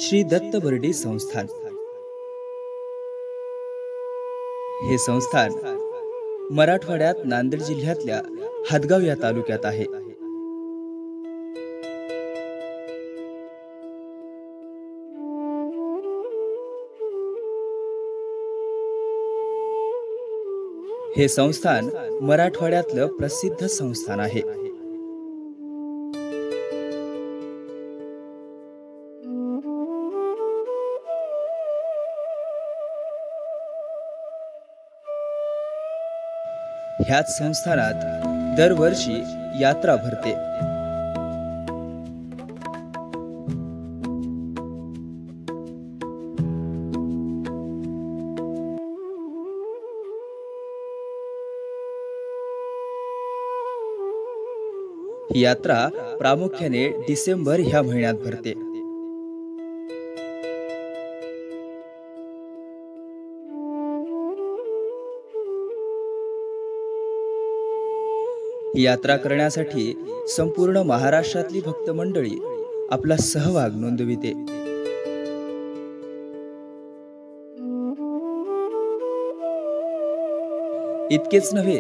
श्री दत्त बर्डी संस्थान। हे संस्थान मराठवाड्यात नांदेड जिल्ह्यातल्या हदगाव या तालुक्यात आहे। हे संस्थान मराठवाड्यातलं प्रसिद्ध संस्थान आहे। ह्याच संस्थानात दरवर्षी यात्रा भरते। ही यात्रा प्रामुख्याने डिसेंबर ह्या महिन्यात भरते। ही यात्रा करण्यासाठी संपूर्ण महाराष्ट्रातली भक्त मंडळी आपला सहभाग नोंदविते। इतकेच नव्हे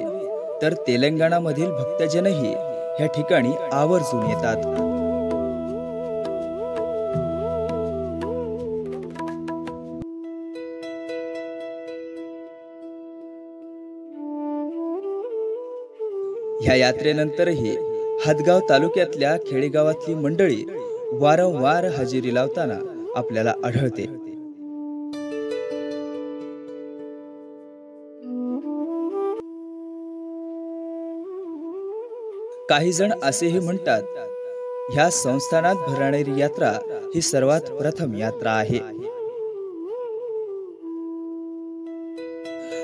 तर तेलंगणामधील भक्तजनही ह्या ठिकाणी आवर्जून येतात। ह्या यात्रेनंतरही हदगाव तालुक्यातल्या खेडेगावातली मंडळी वारंवार हजेरी लावताना आपल्याला आढळते। काही जण असेही म्हणतात, ह्या संस्थानात भरणारी यात्रा ही सर्वात प्रथम यात्रा आहे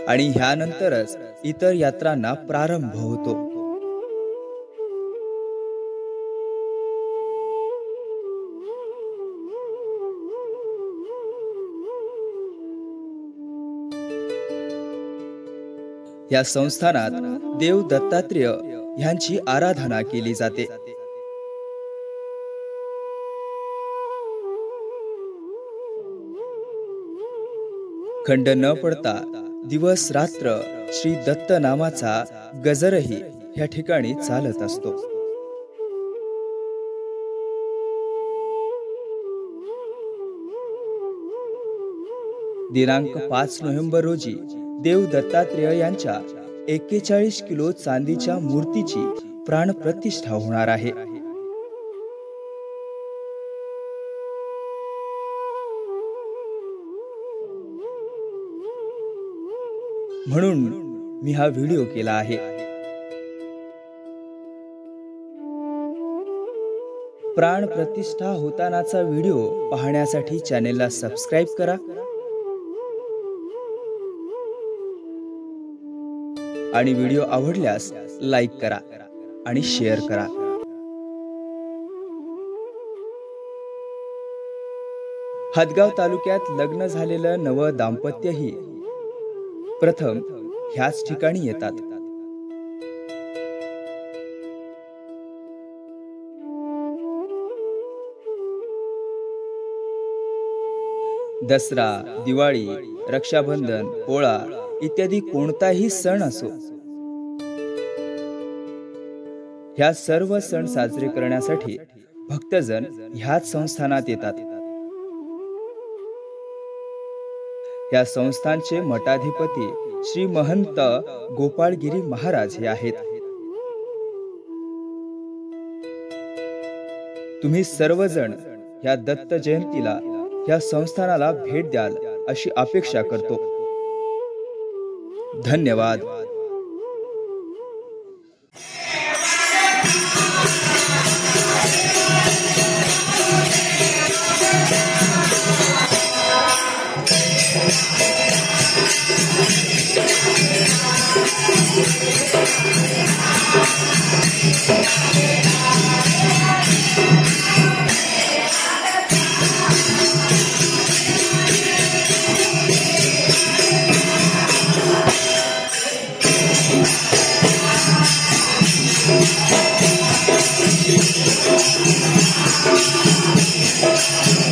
आणि ह्यानंतरच इतर यात्रांना प्रारंभ होतो। या संस्थानात देव दत्तात्रेय ह्यांची आराधना केली जाते। खंड न पडता दिवस रात्र श्री दत्त नामाचा गजरही ह्या ठिकाणी चालत असतो। दिनांक 5 नोव्हेंबर रोजी देव दत्तात्रेय यांच्या 41 किलो चांदीच्या मूर्तीची प्राणप्रतिष्ठा होणार आहे। म्हणून मी हा व्हिडिओ केला आहे। प्राणप्रतिष्ठा होतानाचा व्हिडिओ पाहण्यासाठी चॅनेलला सबस्क्राईब करा आणि व्हिडिओ आवडल्यास लाईक करा आणि शेअर करा। हदगाव तालुक्यात लग्न झालेलं नव दाम्पत्यही प्रथम ह्याच ठिकाणी येतात। दसरा, दिवाळी, रक्षाबंधन, पोळा इत्यादी कोणताही सण असो, ह्या सर्व सण साजरे करण्यासाठी भक्तजन ह्याच संस्थानात येतात। या संस्थानचे मठाधिपती श्री महंत गोपाळगिरी महाराज हे आहेत। तुम्ही सर्वजण या दत्त जयंतीला या संस्थानाला भेट द्याल अशी अपेक्षा करतो। धन्यवाद। Thank you.